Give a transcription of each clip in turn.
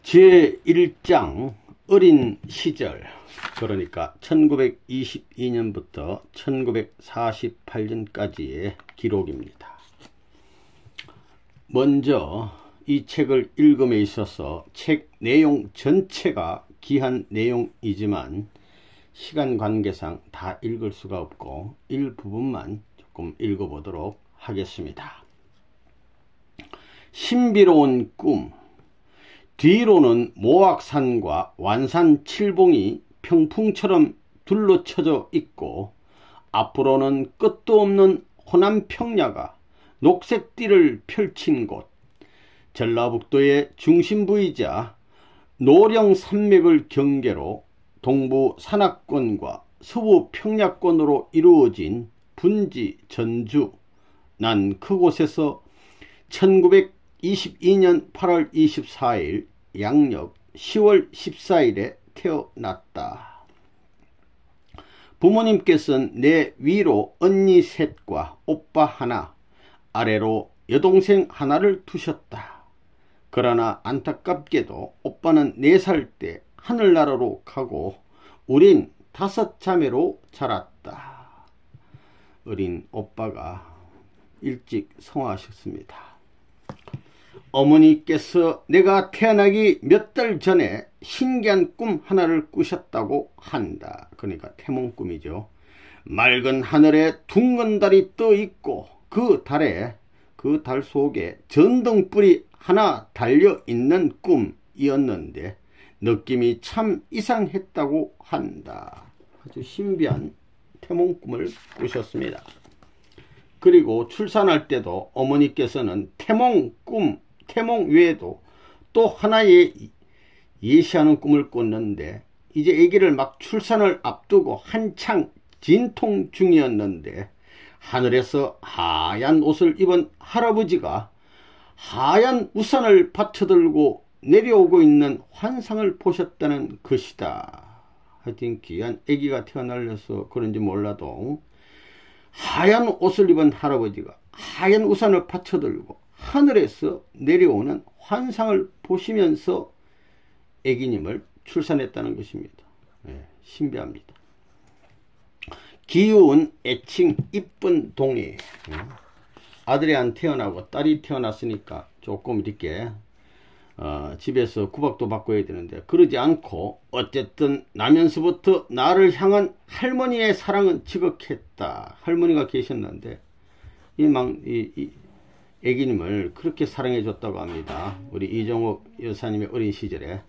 제1장 어린 시절, 그러니까 1922년부터 1948년까지의 기록입니다. 먼저 이 책을 읽음에 있어서 책 내용 전체가 귀한 내용이지만 시간 관계상 다 읽을 수가 없고 일부분만 조금 읽어보도록 하겠습니다. 신비로운 꿈. 뒤로는 모악산과 완산 칠봉이 평풍처럼 둘러쳐져 있고 앞으로는 끝도 없는 호남 평야가 녹색띠를 펼친 곳, 전라북도의 중심부이자 노령 산맥을 경계로 동부 산악권과 서부 평야권으로 이루어진 분지 전주. 난 그곳에서 1922년 8월 24일 양력 10월 14일에 태어났다. 부모님께서는 내 위로 언니 셋과 오빠 하나, 아래로 여동생 하나를 두셨다. 그러나 안타깝게도 오빠는 4살 때 하늘나라로 가고 우린 5자매로 자랐다. 어린 오빠가 일찍 성화하셨습니다. 어머니께서 내가 태어나기 몇 달 전에 신기한 꿈 하나를 꾸셨다고 한다. 그러니까 태몽꿈이죠. 맑은 하늘에 둥근 달이 떠 있고 그 달 속에 전등불이 하나 달려 있는 꿈이었는데 느낌이 참 이상했다고 한다. 아주 신비한 태몽꿈을 꾸셨습니다. 그리고 출산할 때도 어머니께서는 태몽 외에도 또 하나의 예시하는 꿈을 꿨는데 이제 아기를 막 출산을 앞두고 한창 진통 중이었는데 하늘에서 하얀 옷을 입은 할아버지가 하얀 우산을 받쳐들고 내려오고 있는 환상을 보셨다는 것이다. 하여튼 귀한 아기가 태어나서 그런지 몰라도 하얀 옷을 입은 할아버지가 하얀 우산을 받쳐들고 하늘에서 내려오는 환상을 보시면서 아기님을 출산했다는 것입니다. 신비합니다. 기운 애칭 이쁜 동이. 아들이 안 태어나고 딸이 태어났으니까 조금 이렇게 집에서 구박도 받고 해야 되는데 그러지 않고 어쨌든 나면서부터 나를 향한 할머니의 사랑은 지극했다. 할머니가 계셨는데 이 애기님을 그렇게 사랑해 줬다고 합니다. 우리 이정옥 여사님의 어린 시절에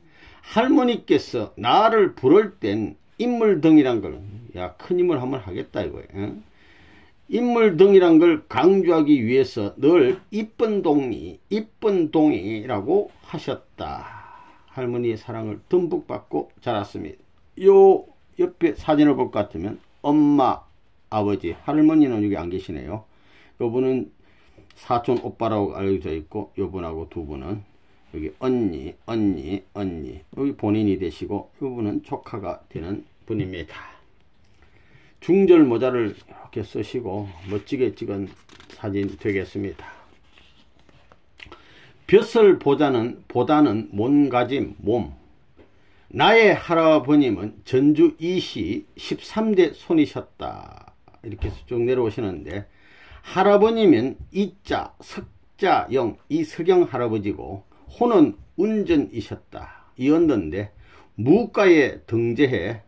할머니께서 나를 부를 땐 인물등이란 걸, 야, 큰 인물 한번 하겠다 이거예요. 인물등이란 걸 강조하기 위해서 늘 이쁜 동이라고 하셨다. 할머니의 사랑을 듬뿍 받고 자랐습니다. 요 옆에 사진을 볼 것 같으면 엄마, 아버지, 할머니는 여기 안 계시네요. 요분은 사촌 오빠라고 알려져 있고 요분하고 두 분은 여기 언니 여기 본인이 되시고 요분은 조카가 되는 분입니다. 중절 모자를 이렇게 쓰시고 멋지게 찍은 사진 되겠습니다. 벼슬 보다는 몸가짐 몸. 나의 할아버님은 전주 이시 13대 손이셨다. 이렇게 쭉 내려오시는데 할아버님은 이자 석자영 이석영 할아버지고 호는 운전이셨다. 이었는데 무가에 등재해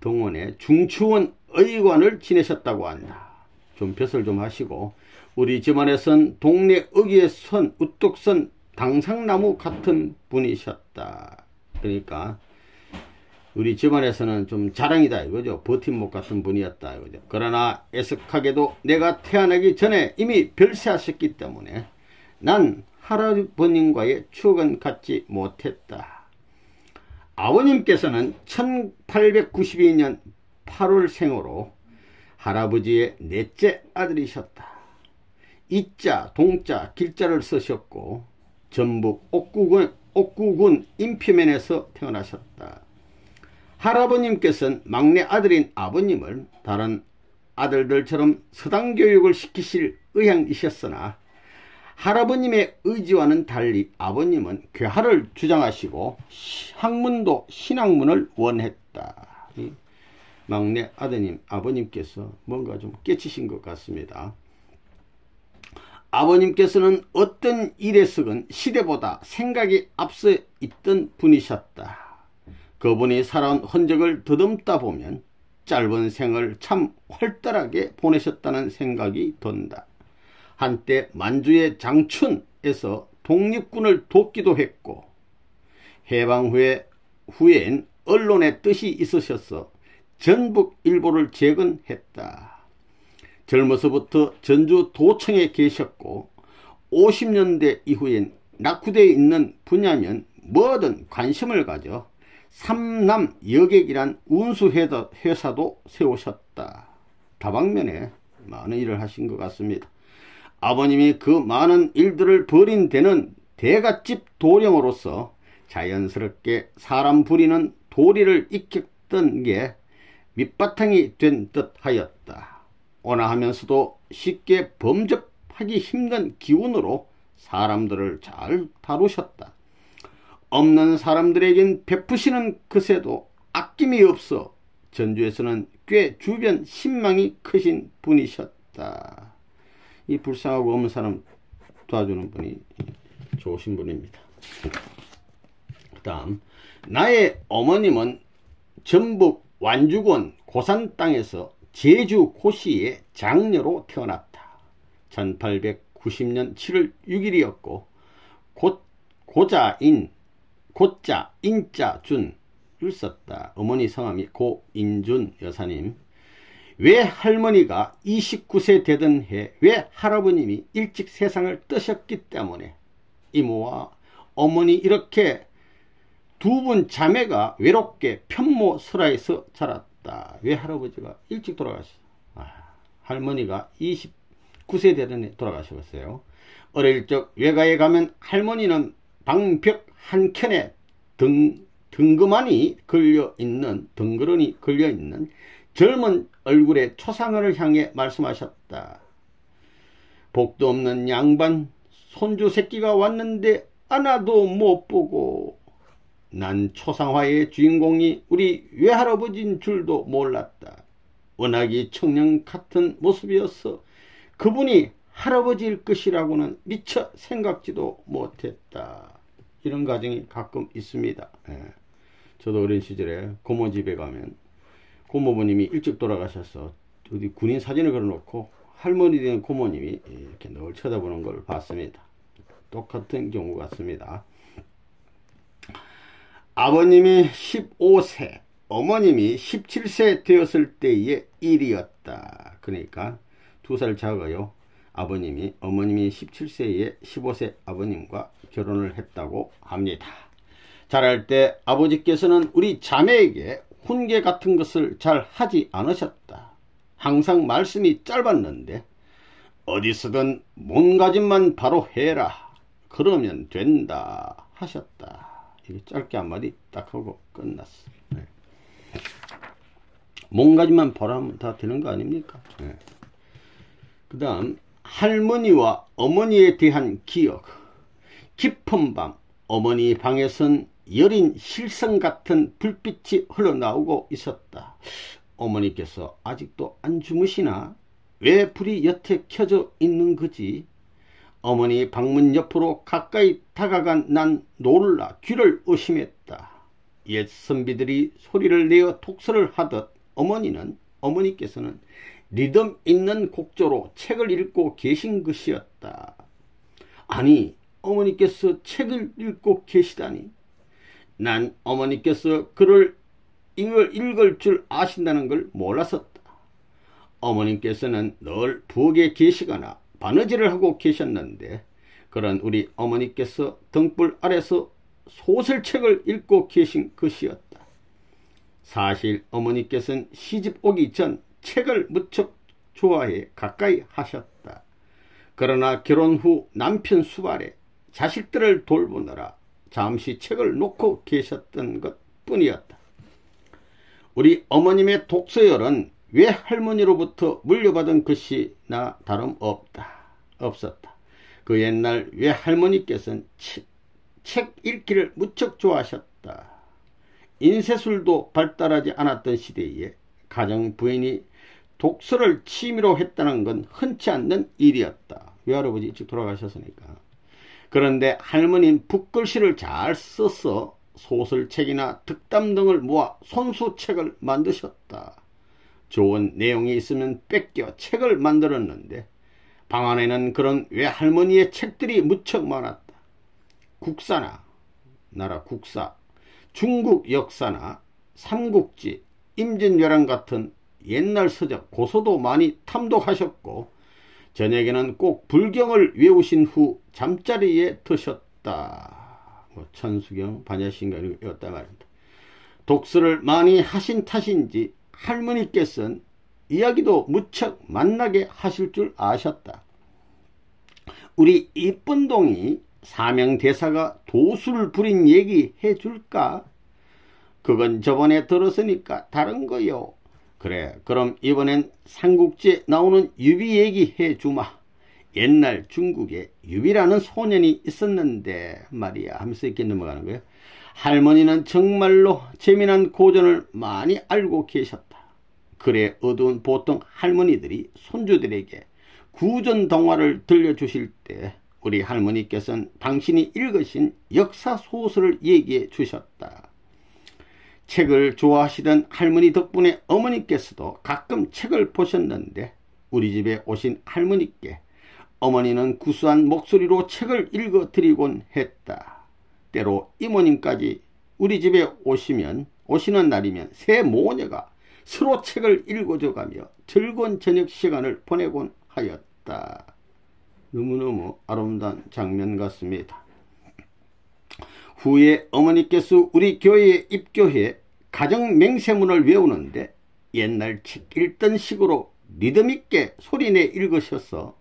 동원에 중추원 의관을 지내셨다고 한다. 좀 벼슬 좀 하시고 우리 집안에선 동네 어귀에 선 우뚝 선 당상나무 같은 분이셨다. 그러니까 우리 집안에서는 좀 자랑이다 이거죠. 버팀목 같은 분이었다 이거죠. 그러나 애석하게도 내가 태어나기 전에 이미 별세하셨기 때문에 난 할아버님과의 추억은 갖지 못했다. 아버님께서는 1892년 8월 생으로 할아버지의 넷째 아들이셨다. 이자 동자 길자를 쓰셨고 전북 옥구군 인표면에서 태어나셨다. 할아버님께서는 막내 아들인 아버님을 다른 아들들처럼 서당교육을 시키실 의향이셨으나 할아버님의 의지와는 달리 아버님은 괴하를 주장하시고 학문도 신학문을 원했다. 막내 아드님 아버님께서 뭔가 좀 깨치신 것 같습니다. 아버님께서는 어떤 일에서건 시대보다 생각이 앞서 있던 분이셨다. 그분이 살아온 흔적을 더듬다 보면 짧은 생을 참 활달하게 보내셨다는 생각이 든다. 한때 만주의 장춘에서 독립군을 돕기도 했고 해방 후엔 언론의 뜻이 있으셔서 전북일보를 재건했다. 젊어서부터 전주 도청에 계셨고 50년대 이후엔 낙후되어 있는 분야면 뭐든 관심을 가져 삼남 여객이란 운수회사도 세우셨다. 다방면에 많은 일을 하신 것 같습니다. 아버님이 그 많은 일들을 벌인 데는 대갓집 도령으로서 자연스럽게 사람 부리는 도리를 익혔던 게 밑바탕이 된 듯 하였다. 온화하면서도 쉽게 범접하기 힘든 기운으로 사람들을 잘 다루셨다. 없는 사람들에겐 베푸시는 그새도 아낌이 없어 전주에서는 꽤 주변 신망이 크신 분이셨다. 이 불쌍하고 없는 사람 도와주는 분이 좋으신 분입니다. 그 다음, 나의 어머님은 전북 완주군 고산 땅에서 제주 고시의 장녀로 태어났다. 1890년 7월 6일이었고 고자 인자 준을 썼다. 어머니 성함이 고인준 여사님. 왜 할머니가 29세 되던 해 왜 할아버님이 일찍 세상을 떠셨기 때문에 이모와 어머니 이렇게 두 분 자매가 외롭게 편모설화에서 자랐다. 왜 할아버지가 일찍 돌아가셨어? 할머니가 29세 되던 해 돌아가셨어요. 어릴 적 외가에 가면 할머니는 방벽 한켠에 덩그러니 걸려있는 젊은 얼굴의 초상화를 향해 말씀하셨다. 복도 없는 양반 손주 새끼가 왔는데 하나도 못 보고 난 초상화의 주인공이 우리 외할아버지인 줄도 몰랐다. 워낙이 청년 같은 모습이어서 그분이 할아버지일 것이라고는 미처 생각지도 못했다. 이런 가정이 가끔 있습니다. 저도 어린 시절에 고모 집에 가면 고모부님이 일찍 돌아가셔서 어디 군인 사진을 걸어놓고 할머니 된 고모님이 이렇게 늘 쳐다보는 걸 봤습니다. 똑같은 경우 같습니다. 아버님이 15세, 어머님이 17세 되었을 때의 일이었다. 그러니까 2살 작아요. 어머님이 17세에 15세 아버님과 결혼을 했다고 합니다. 자랄 때 아버지께서는 우리 자매에게 훈계 같은 것을 잘 하지 않으셨다. 항상 말씀이 짧았는데 어디서든 몸가짐만 바로 해라. 그러면 된다 하셨다. 이게 짧게 한마디 딱 하고 끝났어. 몸가짐만 바로 하면 다 되는 거 아닙니까? 그 다음 할머니와 어머니에 대한 기억. 깊은 밤 어머니 방에선 여린 실성 같은 불빛이 흘러나오고 있었다. 어머니께서 아직도 안 주무시나? 왜 불이 여태 켜져 있는 거지? 어머니 방문 옆으로 가까이 다가간 난 놀라 귀를 의심했다. 옛 선비들이 소리를 내어 독서를 하듯 어머니께서는 리듬 있는 곡조로 책을 읽고 계신 것이었다. 아니, 어머니께서 책을 읽고 계시다니. 난 어머니께서 글을 읽을 줄 아신다는 걸 몰랐었다. 어머니께서는 늘 부엌에 계시거나 바느질을 하고 계셨는데 그런 우리 어머니께서 등불 아래서 소설책을 읽고 계신 것이었다. 사실 어머니께서는 시집 오기 전 책을 무척 좋아해 가까이 하셨다. 그러나 결혼 후 남편 수발에 자식들을 돌보느라 잠시 책을 놓고 계셨던 것 뿐이었다. 우리 어머님의 독서열은 외할머니로부터 물려받은 것이나 다름없었다. 그 옛날 외할머니께서는 책 읽기를 무척 좋아하셨다. 인쇄술도 발달하지 않았던 시대에 가정 부인이 독서를 취미로 했다는 건 흔치 않는 일이었다. 외할아버지 일찍 돌아가셨으니까. 그런데 할머니는 붓글씨를 잘 써서 소설책이나 득담 등을 모아 손수책을 만드셨다. 좋은 내용이 있으면 뺏겨 책을 만들었는데 방 안에는 그런 외할머니의 책들이 무척 많았다. 국사나 나라 국사, 중국 역사나 삼국지, 임진왜란 같은 옛날 서적, 고서도 많이 탐독하셨고 저녁에는 꼭 불경을 외우신 후 잠자리에 드셨다. 천수경, 반야신가 이런 거 외웠단 말입니다. 독서를 많이 하신 탓인지 할머니께서는 이야기도 무척 만나게 하실 줄 아셨다. 우리 이쁜 동이 사명대사가 도술 부린 얘기 해줄까? 그건 저번에 들었으니까 다른 거요. 그래, 그럼 이번엔 삼국지에 나오는 유비 얘기 해주마. 옛날 중국에 유비라는 소년이 있었는데 말이야 하면서 이렇게 넘어가는 거예요. 할머니는 정말로 재미난 고전을 많이 알고 계셨다. 그래 어두운 보통 할머니들이 손주들에게 구전 동화를 들려주실 때 우리 할머니께서는 당신이 읽으신 역사소설을 얘기해 주셨다. 책을 좋아하시던 할머니 덕분에 어머니께서도 가끔 책을 보셨는데 우리 집에 오신 할머니께 어머니는 구수한 목소리로 책을 읽어드리곤 했다. 때로 이모님까지 우리 집에 오시는 날이면 세 모녀가 서로 책을 읽어줘가며 즐거운 저녁 시간을 보내곤 하였다. 너무너무 아름다운 장면 같습니다. 후에 어머니께서 우리 교회에 입교해 가정 맹세문을 외우는데 옛날 책 읽던 식으로 리듬있게 소리내 읽으셔서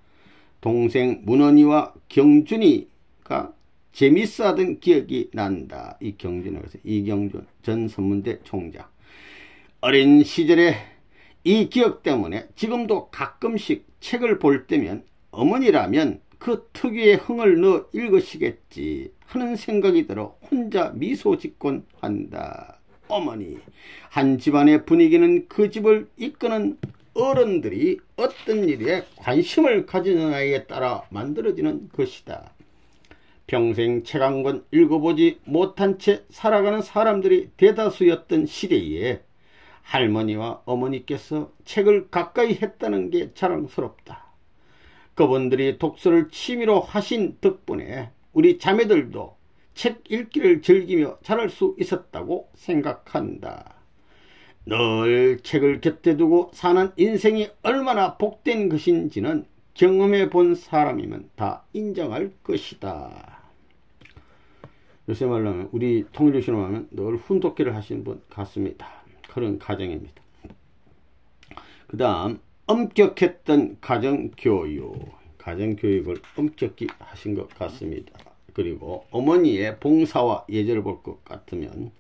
동생 문언이와 경준이가 재밌어 하던 기억이 난다. 이 경준이라고 해서 이경준 전 선문대 총장. 어린 시절에 이 기억 때문에 지금도 가끔씩 책을 볼 때면 어머니라면 그 특유의 흥을 넣어 읽으시겠지 하는 생각이 들어 혼자 미소 짓곤 한다. 어머니, 한 집안의 분위기는 그 집을 이끄는 어른들이 어떤 일에 관심을 가지느냐에 따라 만들어지는 것이다. 평생 책 한 권 읽어보지 못한 채 살아가는 사람들이 대다수였던 시대에 할머니와 어머니께서 책을 가까이 했다는 게 자랑스럽다. 그분들이 독서를 취미로 하신 덕분에 우리 자매들도 책 읽기를 즐기며 자랄 수 있었다고 생각한다. 늘 책을 곁에 두고 사는 인생이 얼마나 복된 것인지는 경험해 본 사람이면 다 인정할 것이다. 요새 말로 하면 우리 통일교시로 하면 늘 훈독기를 하신 분 같습니다. 그런 가정입니다. 그 다음 엄격했던 가정교육을 엄격히 하신 것 같습니다. 그리고 어머니의 봉사와 예절을 볼 것 같으면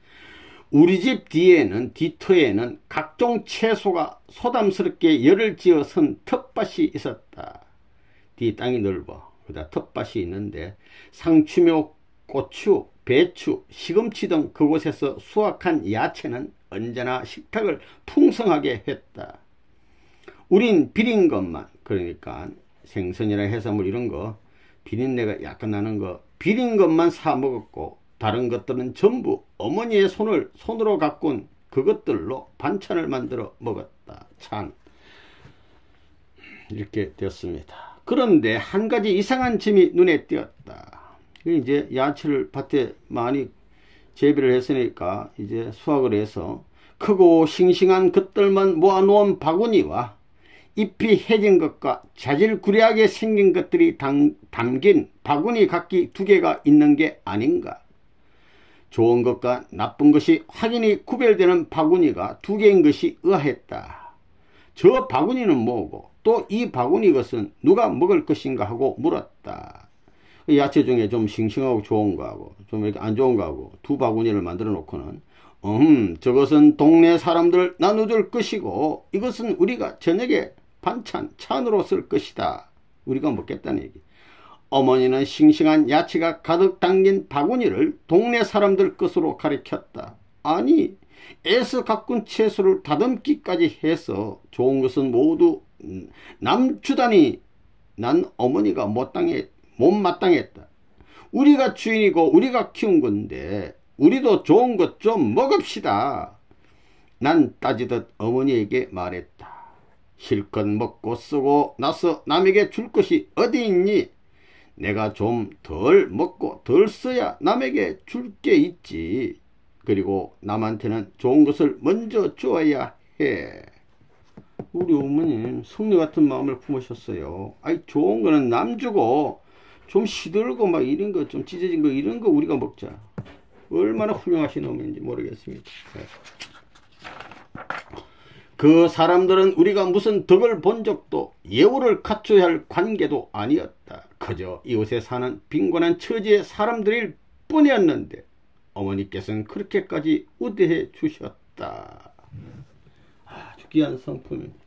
우리 집 뒤터에는 각종 채소가 소담스럽게 열을 지어 선 텃밭이 있었다. 뒤 땅이 넓어. 그다 텃밭이 있는데 상추며 고추, 배추, 시금치 등 그곳에서 수확한 야채는 언제나 식탁을 풍성하게 했다. 우린 비린 것만, 그러니까 생선이나 해산물 이런 거 비린내가 약간 나는 거 비린 것만 사 먹었고 다른 것들은 전부 어머니의 손으로 가꾼 그것들로 반찬을 만들어 먹었다. 참 이렇게 되었습니다. 그런데 한 가지 이상한 점이 눈에 띄었다. 이제 야채를 밭에 많이 재배를 했으니까 이제 수확을 해서 크고 싱싱한 것들만 모아놓은 바구니와 잎이 해진 것과 자질구레하게 생긴 것들이 담긴 바구니 각기 2개가 있는 게 아닌가. 좋은 것과 나쁜 것이 확연히 구별되는 바구니가 2개인 것이 의아했다. 저 바구니는 뭐고 또 이 바구니 것은 누가 먹을 것인가 하고 물었다. 야채 중에 좀 싱싱하고 좋은 거하고 좀 이렇게 안 좋은 거하고 2 바구니를 만들어 놓고는 저것은 동네 사람들 나눠줄 것이고 이것은 우리가 저녁에 반찬 찬으로 쓸 것이다. 우리가 먹겠다는 얘기. 어머니는 싱싱한 야채가 가득 담긴 바구니를 동네 사람들 것으로 가리켰다. 아니, 애써 가꾼 채소를 다듬기까지 해서 좋은 것은 모두 남주다니 난 어머니가 못마땅했다. 우리가 주인이고 우리가 키운 건데 우리도 좋은 것 좀 먹읍시다. 난 따지듯 어머니에게 말했다. 실컷 먹고 쓰고 나서 남에게 줄 것이 어디 있니? 내가 좀 덜 먹고 덜 써야 남에게 줄 게 있지. 그리고 남한테는 좋은 것을 먼저 주어야 해. 우리 어머님 성녀 같은 마음을 품으셨어요. 아이, 좋은 거는 남 주고 좀 시들고 막 이런 거 좀 찢어진 거 이런 거 우리가 먹자. 얼마나 훌륭하신 어머니인지 모르겠습니다. 그 사람들은 우리가 무슨 덕을 본 적도 예우를 갖춰야 할 관계도 아니었다. 그저 이곳에 사는 빈곤한 처지의 사람들일 뿐이었는데 어머니께서는 그렇게까지 우대해 주셨다. 아주 귀한 성품입니다.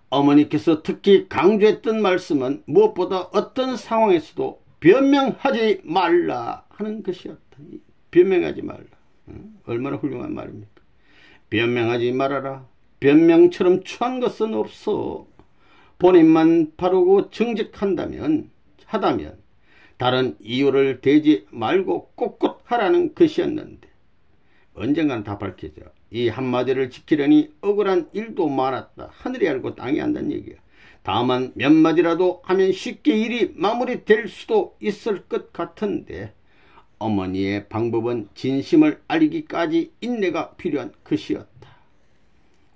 어머니께서 특히 강조했던 말씀은 무엇보다 어떤 상황에서도 변명하지 말라 하는 것이었다. 변명하지 말라. 얼마나 훌륭한 말입니까? 변명하지 말아라. 변명처럼 추한 것은 없어. 본인만 바르고 정직하다면 다른 이유를 대지 말고 꼿꼿 하라는 것이었는데 언젠가는 다 밝혀져. 이 한마디를 지키려니 억울한 일도 많았다. 하늘이 알고 땅이 안다는 얘기야. 다만 몇 마디라도 하면 쉽게 일이 마무리될 수도 있을 것 같은데 어머니의 방법은 진심을 알리기까지 인내가 필요한 것이었다.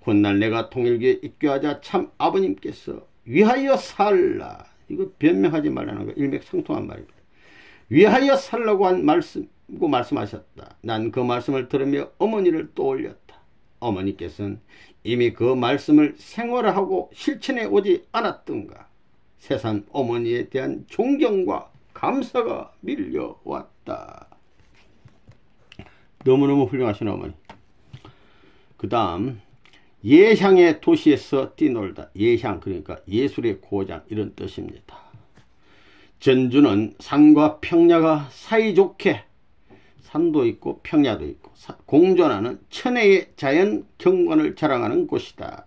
훗날 내가 통일교에 입교하자 참 아버님께서 위하여 살라. 이거 변명하지 말라는 거 일맥상통한 말입니다. 위하여 살라고 한 말씀하셨다. 난 그 말씀을 들으며 어머니를 떠올렸다. 어머니께서는 이미 그 말씀을 생활하고 실천해 오지 않았던가. 세상 어머니에 대한 존경과 감사가 밀려왔다. 너무너무 훌륭하신 어머니. 그 다음 예향의 도시에서 뛰놀다. 예향 그러니까 예술의 고장 이런 뜻입니다. 전주는 산과 평야가 사이좋게 산도 있고 평야도 있고 공존하는 천혜의 자연 경관을 자랑하는 곳이다.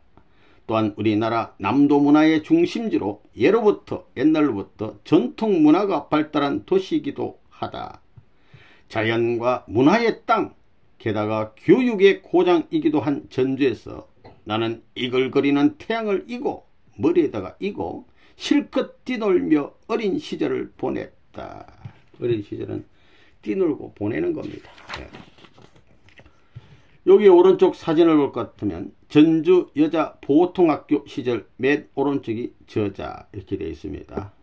또한 우리나라 남도 문화의 중심지로 옛날로부터 전통 문화가 발달한 도시이기도 하다. 자연과 문화의 땅, 게다가 교육의 고장이기도 한 전주에서 나는 이글거리는 태양을 이고 머리에다가 이고 실컷 뛰놀며 어린 시절을 보냈다. 어린 시절은 뛰놀고 보내는 겁니다. 여기 오른쪽 사진을 볼 것 같으면 전주 여자 보통학교 시절 맨 오른쪽이 저자 이렇게 되어 있습니다.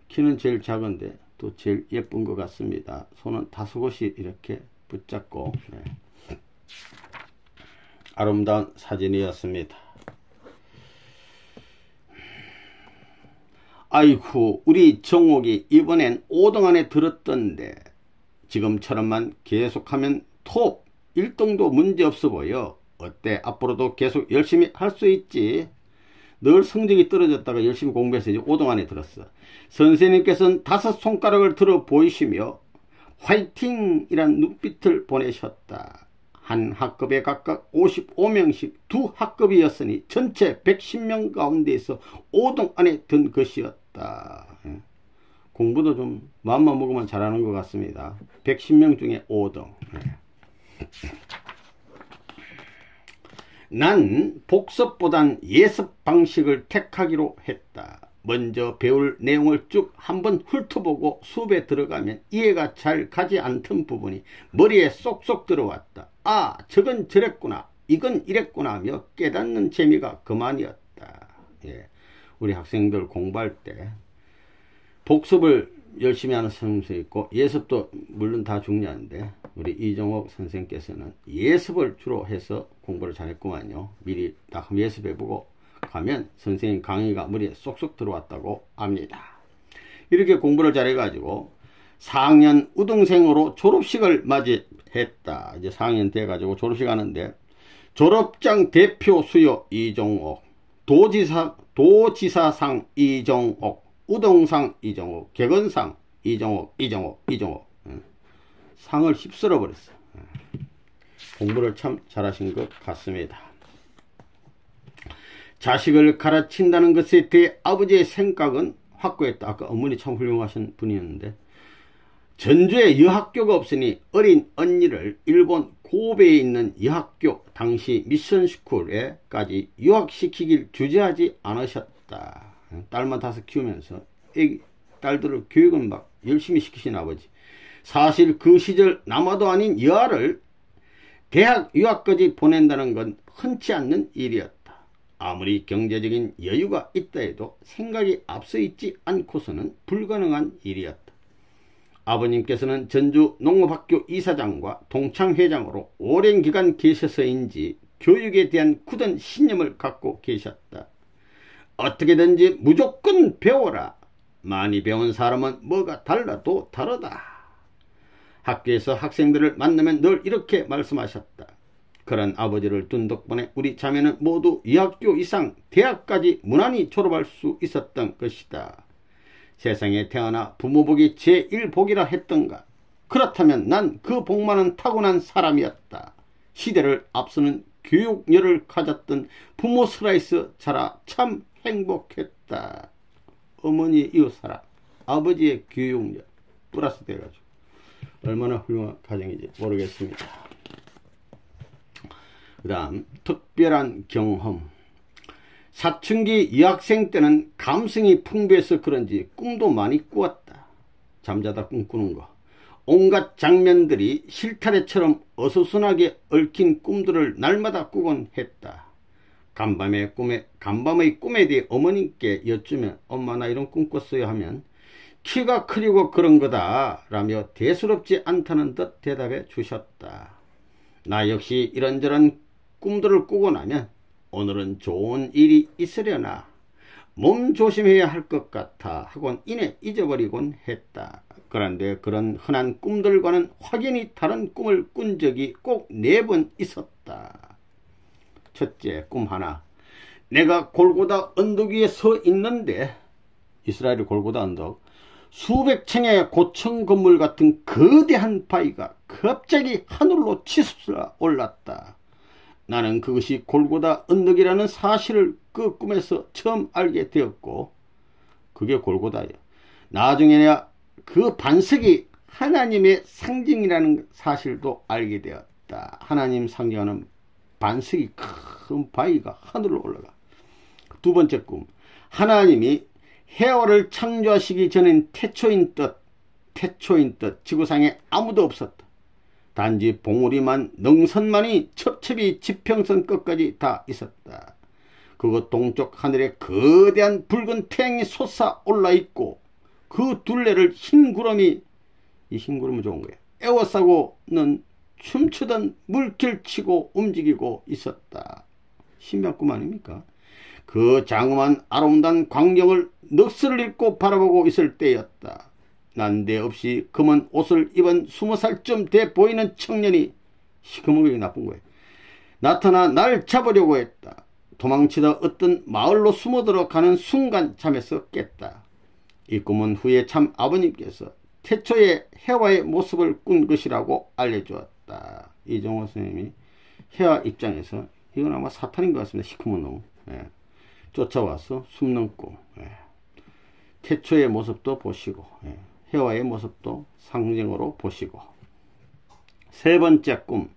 키는 제일 작은데 또 제일 예쁜 것 같습니다. 손은 다소곳이 이렇게 붙잡고 아름다운 사진이었습니다. 아이쿠, 우리 정옥이 이번엔 5등 안에 들었던데 지금처럼만 계속하면 톱 1등도 문제없어 보여. 어때? 앞으로도 계속 열심히 할 수 있지? 늘 성적이 떨어졌다가 열심히 공부해서 이제 5등 안에 들었어. 선생님께서는 5손가락을 들어 보이시며 화이팅! 이란 눈빛을 보내셨다. 한 학급에 각각 55명씩 두 학급이었으니 전체 110명 가운데에서 5등 안에 든 것이었다. 공부도 좀 마음만 먹으면 잘하는 것 같습니다. 110명 중에 5등. 난 복습보단 예습 방식을 택하기로 했다. 먼저 배울 내용을 쭉 한번 훑어보고 수업에 들어가면 이해가 잘 가지 않던 부분이 머리에 쏙쏙 들어왔다. 아, 저건 저랬구나, 이건 이랬구나 하며 깨닫는 재미가 그만이었다. 우리 학생들 공부할 때 복습을 열심히 하는 선생도 있고 예습도 물론 다 중요한데 우리 이종옥 선생께서는 예습을 주로 해서 공부를 잘했구만요. 미리 딱 예습해보고 가면 선생님 강의가 머리에 쏙쏙 들어왔다고 합니다. 이렇게 공부를 잘해가지고 4학년 우등생으로 졸업식을 맞이했다. 이제 4학년 돼가지고 졸업식 하는데 졸업장 대표 수요 이종옥, 도지사상 이정옥, 우동상 이정옥, 객언상 이정옥. 상을 휩쓸어 버렸어요. 공부를 참 잘하신 것 같습니다. 자식을 가르친다는 것에 대해 아버지의 생각은 확고했다. 아까 어머니 참 훌륭하신 분이었는데, 전주에 여학교가 없으니 어린 언니를 일본 고베에 있는 여학교, 당시 미션스쿨에까지 유학시키길 주저하지 않으셨다. 딸만 5 키우면서 딸들을 교육은 막 열심히 시키신 아버지. 사실 그 시절 남아도 아닌 여아를 대학 유학까지 보낸다는 건 흔치 않는 일이었다. 아무리 경제적인 여유가 있다 해도 생각이 앞서 있지 않고서는 불가능한 일이었다. 아버님께서는 전주 농업학교 이사장과 동창회장으로 오랜 기간 계셔서인지 교육에 대한 굳은 신념을 갖고 계셨다. 어떻게든지 무조건 배워라. 많이 배운 사람은 뭐가 달라도 다르다. 학교에서 학생들을 만나면 늘 이렇게 말씀하셨다. 그런 아버지를 둔 덕분에 우리 자매는 모두 유학교 이상 대학까지 무난히 졸업할 수 있었던 것이다. 세상에 태어나 부모복이 제1복이라 했던가. 그렇다면 난 그 복만은 타고난 사람이었다. 시대를 앞서는 교육열을 가졌던 부모 슬라이스 자라 참 행복했다. 어머니의 이웃사랑, 아버지의 교육열 플러스 돼가지고 얼마나 훌륭한 가정인지 모르겠습니다. 그 다음 특별한 경험. 사춘기 여학생 때는 감성이 풍부해서 그런지 꿈도 많이 꾸었다. 잠자다 꿈꾸는 거. 온갖 장면들이 실타래처럼 어수선하게 얽힌 꿈들을 날마다 꾸곤 했다. 간밤의 꿈에 대해 어머님께 여쭈면 엄마 나 이런 꿈 꿨어요 하면 키가 크리고 그런 거다 라며 대수롭지 않다는 듯 대답해 주셨다. 나 역시 이런저런 꿈들을 꾸고 나면 오늘은 좋은 일이 있으려나 몸 조심해야 할 것 같아 하곤 이내 잊어버리곤 했다. 그런데 그런 흔한 꿈들과는 확연히 다른 꿈을 꾼 적이 꼭 4번 있었다. 첫째, 꿈 하나. 내가 골고다 언덕 위에 서 있는데, 이스라엘의 골고다 언덕, 수백 층의 고층 건물 같은 거대한 바위가 갑자기 하늘로 치솟아 올랐다. 나는 그것이 골고다 언덕이라는 사실을 그 꿈에서 처음 알게 되었고, 그게 골고다예요. 나중에 내가 그 반석이 하나님의 상징이라는 사실도 알게 되었다. 하나님 상징하는 반석이 큰 바위가 하늘로 올라가. 2번째 꿈. 하나님이 해와를 창조하시기 전엔 태초인 뜻 지구상에 아무도 없었다. 단지 봉우리만 능선만이 첩첩이 지평선 끝까지 다 있었다. 그곳 동쪽 하늘에 거대한 붉은 태양이 솟아 올라 있고 그 둘레를 흰 구름이, 이 흰 구름은 좋은 거예요, 에워싸고는 춤추던 물결치고 움직이고 있었다. 신비한 꿈 아닙니까? 그 장엄한 아름다운 광경을 넋을 잃고 바라보고 있을 때였다. 난데없이 검은 옷을 입은 20살쯤 돼 보이는 청년이, 시커멓게 나쁜 거예요, 나타나 날 잡으려고 했다. 도망치다 어떤 마을로 숨어들어 가는 순간 잠에서 깼다. 이 꿈은 후에 참 아버님께서 태초의 해와의 모습을 꾼 것이라고 알려주었다. 이종호 선생님이 해와 입장에서, 이건 아마 사탄인 것 같습니다. 시커먼 놈. 쫓아와서 숨는 꿈. 태초의 모습도 보시고 해와의 모습도 상징으로 보시고. 3번째 꿈.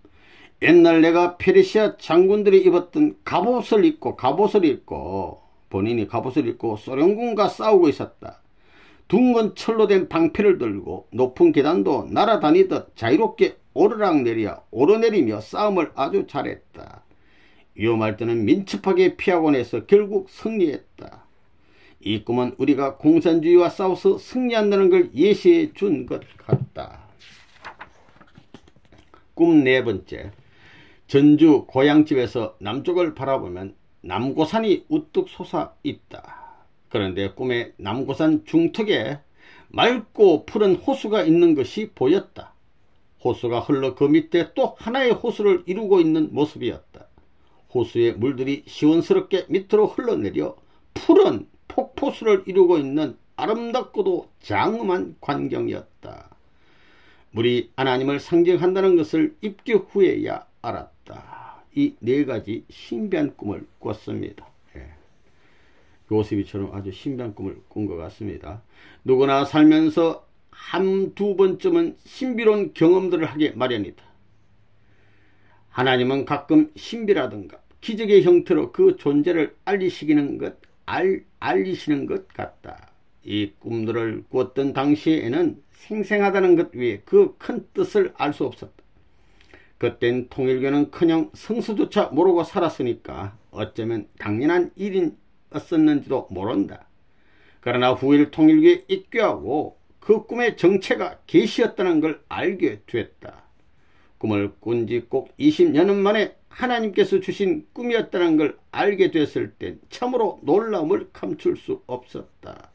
옛날 내가 페르시아 장군들이 입었던 갑옷을 입고 본인이 갑옷을 입고 소련군과 싸우고 있었다. 둥근 철로 된 방패를 들고 높은 계단도 날아다니듯 자유롭게 오르내리며 싸움을 아주 잘했다. 위험할 때는 민첩하게 피하곤 해서 결국 승리했다. 이 꿈은 우리가 공산주의와 싸워서 승리한다는 걸 예시해 준 것 같다. 꿈 4번째. 전주 고향집에서 남쪽을 바라보면 남고산이 우뚝 솟아 있다. 그런데 꿈에 남고산 중턱에 맑고 푸른 호수가 있는 것이 보였다. 호수가 흘러 그 밑에 또 하나의 호수를 이루고 있는 모습이었다. 호수의 물들이 시원스럽게 밑으로 흘러내려 푸른 폭포수를 이루고 있는 아름답고도 장엄한 광경이었다. 물이 하나님을 상징한다는 것을 입교 후에야 알았다. 이 네 가지 신비한 꿈을 꿨습니다. 요셉이처럼 아주 신비한 꿈을 꾼 것 같습니다. 누구나 살면서 한두 번쯤은 신비로운 경험들을 하게 마련이다. 하나님은 가끔 신비라든가 기적의 형태로 그 존재를 알리시는 것 같다. 이 꿈들을 꾸었던 당시에는 생생하다는 것 외에 그 큰 뜻을 알 수 없었다. 그땐 통일교는커녕 성수조차 모르고 살았으니까 어쩌면 당연한 일이었었는지도 모른다. 그러나 후일 통일교에 입교하고 그 꿈의 정체가 계시였다는 걸 알게 됐다. 꿈을 꾼 지 꼭 20년은 만에 하나님께서 주신 꿈이었다는 걸 알게 됐을 땐 참으로 놀라움을 감출 수 없었다.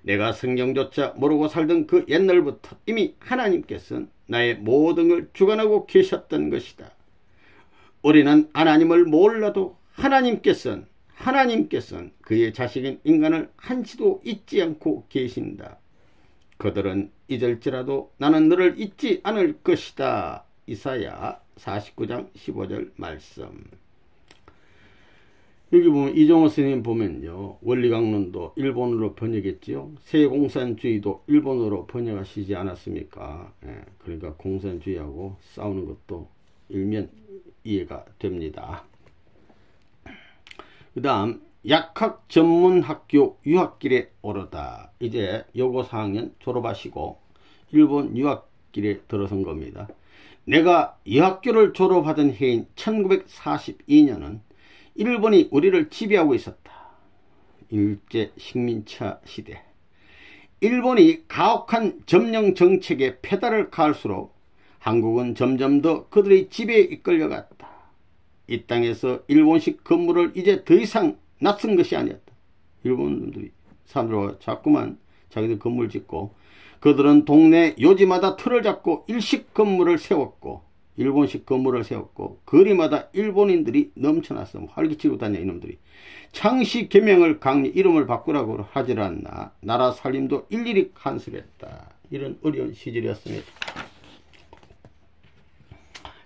내가 성경조차 모르고 살던 그 옛날부터 이미 하나님께서는 나의 모든 걸 주관하고 계셨던 것이다. 우리는 하나님을 몰라도 하나님께서는 그의 자식인 인간을 한치도 잊지 않고 계신다. 그들은 잊을지라도 나는 너를 잊지 않을 것이다. 이사야 49장 15절 말씀. 여기 보면 이종호 선생님 보면요, 원리강론도 일본어로 번역했지요. 세공산주의도 일본어로 번역하시지 않았습니까? 그러니까 공산주의하고 싸우는 것도 일면 이해가 됩니다. 그 다음 약학 전문학교 유학길에 오르다. 이제 여고 4학년 졸업하시고 일본 유학길에 들어선 겁니다. 내가 유학교를 졸업하던 해인 1942년은 일본이 우리를 지배하고 있었다. 일제 식민차 시대. 일본이 가혹한 점령 정책에 페달을 가할수록 한국은 점점 더 그들의 지배에 이끌려갔다. 이 땅에서 일본식 건물을 이제 더 이상 낯선 것이 아니었다. 일본들이 사람들과 자꾸만 자기들 건물 짓고, 그들은 동네 요지마다 틀을 잡고 일식 건물을 세웠고 일본식 건물을 세웠고, 거리마다 일본인들이 넘쳐났어. 활기치고 다녀. 이놈들이 창씨 개명을 강리 이름을 바꾸라고 하질 않나 나라 살림도 일일이 간섭했다. 이런 어려운 시절이었습니다.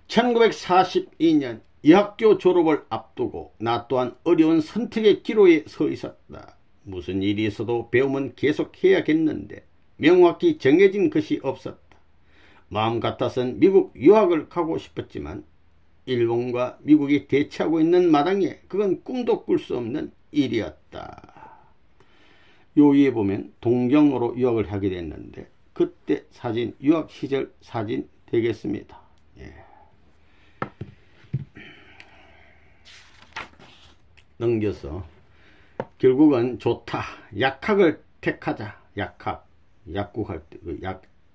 1942년 유학교 졸업을 앞두고 나 또한 어려운 선택의 기로에 서 있었다. 무슨 일이 있어도 배움은 계속해야겠는데 명확히 정해진 것이 없었다. 마음 같아선 미국 유학을 가고 싶었지만 일본과 미국이 대치하고 있는 마당에 그건 꿈도 꿀 수 없는 일이었다. 요 위에 보면 동경으로 유학을 하게 됐는데 그때 사진, 유학 시절 사진 되겠습니다. 넘겨서 결국은 좋다. 약학을 택하자. 약학. 약국할 때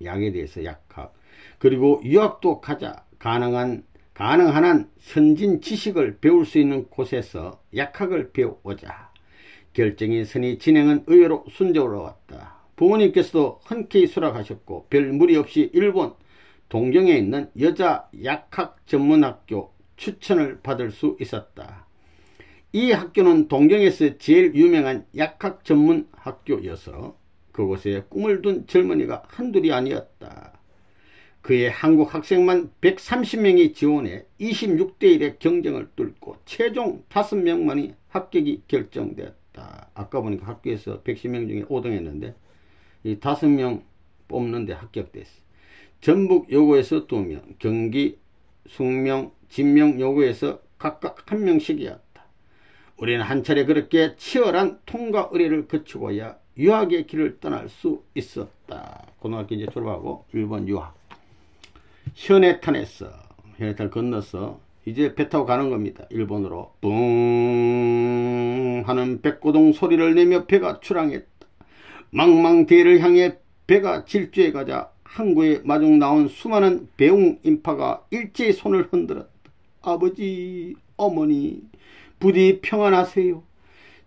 약에 대해서 약학. 그리고 유학도 가자. 가능한 한 선진 지식을 배울 수 있는 곳에서 약학을 배워오자. 결정이 서니 진행은 의외로 순조로웠다. 부모님께서도 흔쾌히 수락하셨고 별 무리 없이 일본 동경에 있는 여자 약학 전문학교 추천을 받을 수 있었다. 이 학교는 동경에서 제일 유명한 약학 전문 학교여서 그곳에 꿈을 둔 젊은이가 한둘이 아니었다. 그의 한국 학생만 130명이 지원해 26대 1의 경쟁을 뚫고 최종 5명만이 합격이 결정되었다. 아까 보니까 학교에서 110명 중에 5등 했는데 이 5명 뽑는데 합격됐어. 전북 여고에서 2명, 경기, 숙명, 진명 여고에서 각각 1명씩이었다. 우리는 한 차례 그렇게 치열한 통과 의례를 거치고야 유학의 길을 떠날 수 있었다. 고등학교 이제 졸업하고 일본 유학. 현해탄에서 현해탄 건너서 이제 배 타고 가는 겁니다. 일본으로. 뿡 하는 백고동 소리를 내며 배가 출항했다. 망망대해를 향해 배가 질주해 가자 항구에 마중 나온 수많은 배웅 인파가 일제히 손을 흔들었다. 아버지, 어머니, 부디 평안하세요.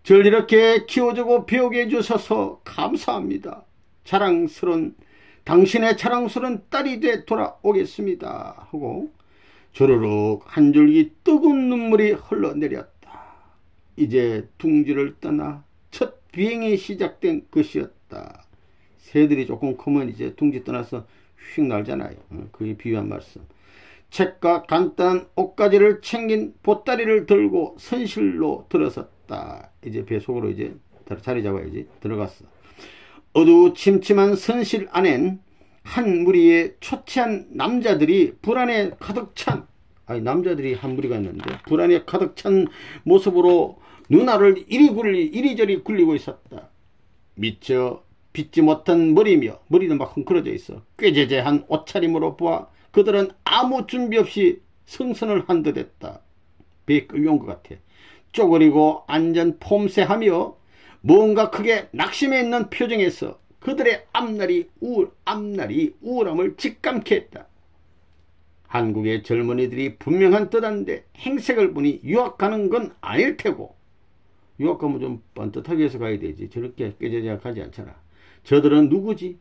절 이렇게 키워주고 배우게 해주셔서 감사합니다. 당신의 자랑스러운 딸이 돼 돌아오겠습니다. 하고 주르륵 한 줄기 뜨거운 눈물이 흘러내렸다. 이제 둥지를 떠나 첫 비행이 시작된 것이었다. 새들이 조금 크면 이제 둥지 떠나서 휙 날잖아요. 그게 비유한 말씀. 책과 간단한 옷가지를 챙긴 보따리를 들고 선실로 들어섰다. 이제 배 속으로 이제 자리 잡아야지. 들어갔어. 어두침침한 선실 안엔 한 무리의 초췌한 남자들이 불안에 가득 찬, 남자들이 한 무리가 있는데 불안에 가득 찬 모습으로 눈알을 이리저리 굴리고 있었다. 미처 빗지 못한 머리도 막 헝클어져 있어. 꾀재재한 옷차림으로 보아 그들은 아무 준비 없이 승선을 한 듯 했다. 배에 끌려온 것 같아. 쪼그리고 앉은 폼새하며 뭔가 크게 낙심해 있는 표정에서 그들의 앞날이 우울함을 직감케 했다. 한국의 젊은이들이 분명한 듯한데 행색을 보니 유학 가는 건 아닐 테고, 유학 가면 좀 뻔듯하게 해서 가야 되지. 저렇게 꾀재재하게 가지 않잖아. 저들은 누구지?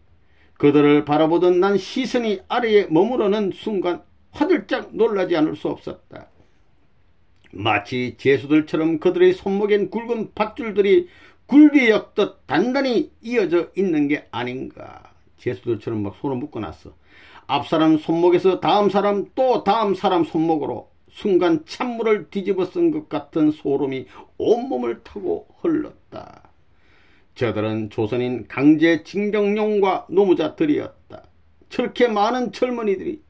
그들을 바라보던 난 시선이 아래에 머무르는 순간 화들짝 놀라지 않을 수 없었다. 마치 제수들처럼 그들의 손목엔 굵은 밧줄들이 굴비엮듯 단단히 이어져 있는 게 아닌가. 제수들처럼 막 손을 묶어놨어. 앞사람 손목에서 다음 사람 또 다음 사람 손목으로 순간 찬물을 뒤집어 쓴 것 같은 소름이 온몸을 타고 흘렀다. 저들은 조선인 강제징병용과 노무자들이었다. 저렇게 많은 젊은이들이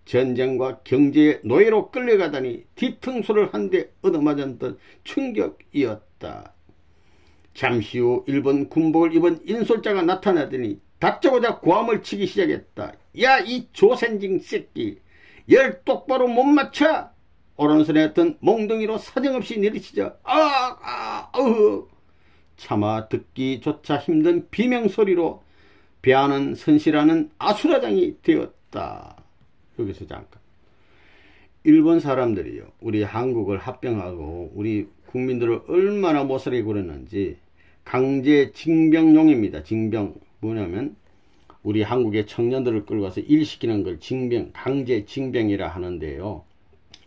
전쟁과 경제의 노예로 끌려가다니 뒤통수를 한 대 얻어맞은 듯 충격이었다. 잠시 후 일본 군복을 입은 인솔자가 나타나더니 다짜고짜 고함을 치기 시작했다. 야, 이 조센징 새끼, 열 똑바로 못 맞춰! 오른손에 했던 몽둥이로 사정없이 내리치자 차마 듣기조차 힘든 비명소리로 배하는 선실하는 아수라장이 되었다. 여기서 잠깐. 일본 사람들이요, 우리 한국을 합병하고 우리 국민들을 얼마나 못살게 굴였는지. 강제징병용입니다. 징병 뭐냐면 우리 한국의 청년들을 끌고 가서 일시키는 걸 징병, 강제징병이라 하는데요.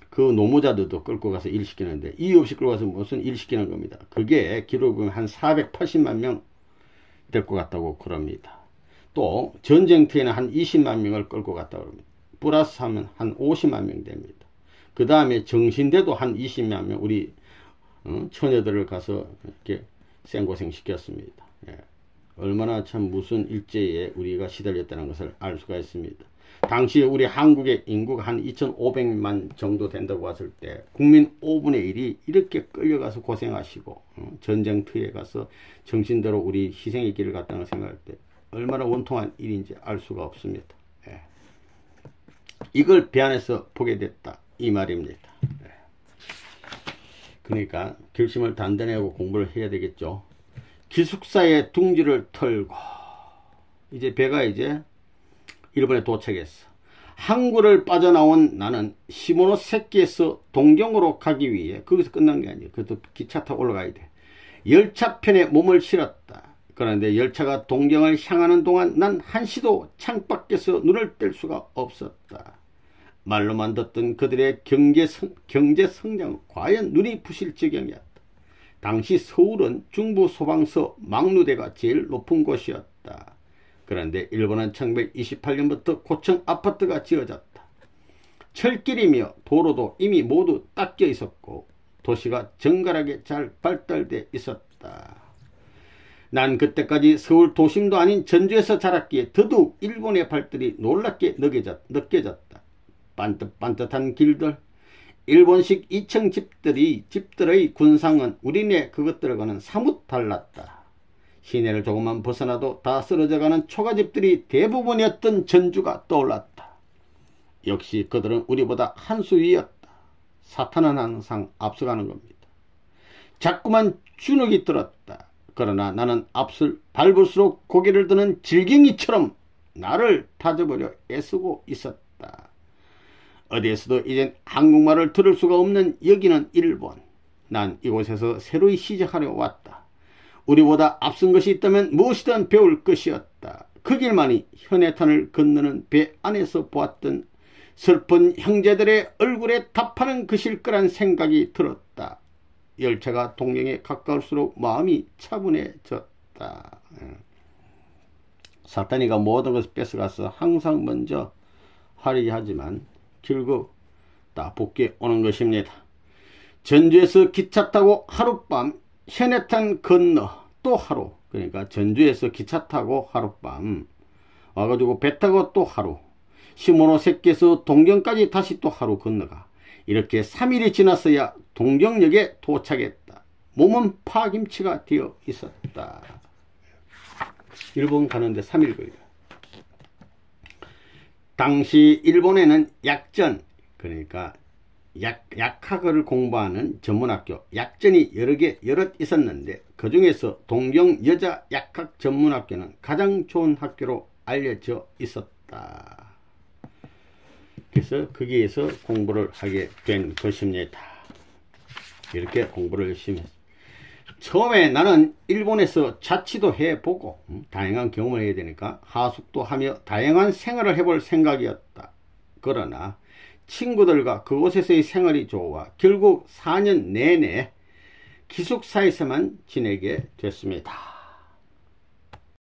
그 노무자들도 끌고 가서 일시키는데 이유 없이 끌고 가서 무슨 일시키는 겁니다. 그게 기록에 보면 한 480만 명 될 것 같다고 그럽니다. 또 전쟁터에는 한 20만 명을 끌고 갔다고 합니다. 플러스 하면 한 50만 명 됩니다. 그 다음에 정신대도 한 20만 명 우리 처녀들을 가서 이렇게 생고생 시켰습니다. 예. 얼마나 참 무슨 일제에 우리가 시달렸다는 것을 알 수가 있습니다. 당시 우리 한국의 인구가 한 2,500만 정도 된다고 했을 때 국민 5분의 1이 이렇게 끌려가서 고생하시고 전쟁터에 가서 정신대로 우리 희생의 길을 갔다는 생각할 때 얼마나 원통한 일인지 알 수가 없습니다. 예. 이걸 배 안에서 보게 됐다 이 말입니다. 예. 그러니까 결심을 단단히 하고 공부를 해야 되겠죠. 기숙사의 둥지를 털고 이제 배가 이제 일본에 도착했어. 항구를 빠져나온 나는 시모노세키에서 동경으로 가기 위해, 거기서 끝난 게 아니에요. 그것도 기차 타고 올라가야 돼. 열차편에 몸을 실었다. 그런데 열차가 동경을 향하는 동안 난 한시도 창밖에서 눈을 뗄 수가 없었다. 말로만 듣던 그들의 경제 성장은 과연 눈이 부실 지경이었다. 당시 서울은 중부 소방서 막루대가 제일 높은 곳이었다. 그런데 일본은 1928년부터 고층 아파트가 지어졌다. 철길이며 도로도 이미 모두 닦여 있었고 도시가 정갈하게 잘 발달돼 있었다. 난 그때까지 서울 도심도 아닌 전주에서 자랐기에 더더욱 일본의 발들이 놀랍게 느껴졌다. 반듯반듯한 길들, 일본식 2층 집들의 군상은 우리네 그것들과는 사뭇 달랐다. 시내를 조금만 벗어나도 다 쓰러져가는 초가집들이 대부분이었던 전주가 떠올랐다. 역시 그들은 우리보다 한 수 위였다. 사탄은 항상 앞서가는 겁니다. 자꾸만 주눅이 들었다. 그러나 나는 앞을 밟을수록 고개를 드는 질갱이처럼 나를 다져보려 애쓰고 있었다. 어디에서도 이젠 한국말을 들을 수가 없는 여기는 일본. 난 이곳에서 새로이 시작하려 왔다. 우리보다 앞선 것이 있다면 무엇이든 배울 것이었다. 그 길만이 현해탄을 건너는 배 안에서 보았던 슬픈 형제들의 얼굴에 답하는 것일 거란 생각이 들었다. 열차가 동경에 가까울수록 마음이 차분해졌다. 사탄이가 모든 것을 뺏어가서 항상 먼저 화려하게 하지만 결국 다 복귀해 오는 것입니다. 전주에서 기차 타고 하룻밤, 현해탄 건너 또 하루, 그러니까 전주에서 기차 타고 하룻밤 와가지고 배 타고 또 하루, 시모노세키에서 동경까지 다시 또 하루 건너가 이렇게 3일이 지났어야 동경역에 도착했다. 몸은 파김치가 되어 있었다. 일본 가는데 3일 걸려. 당시 일본에는 약전, 그러니까 약학을 공부하는 전문학교, 약전이 여럿 있었는데 그 중에서 동경 여자 약학 전문학교는 가장 좋은 학교로 알려져 있었다. 그래서 거기에서 공부를 하게 된 것입니다. 이렇게 공부를 열심히 했습니다. 처음에 나는 일본에서 자취도 해보고 다양한 경험을 해야 되니까 하숙도 하며 다양한 생활을 해볼 생각이었다. 그러나 친구들과 그곳에서의 생활이 좋아 결국 4년 내내 기숙사에서만 지내게 됐습니다.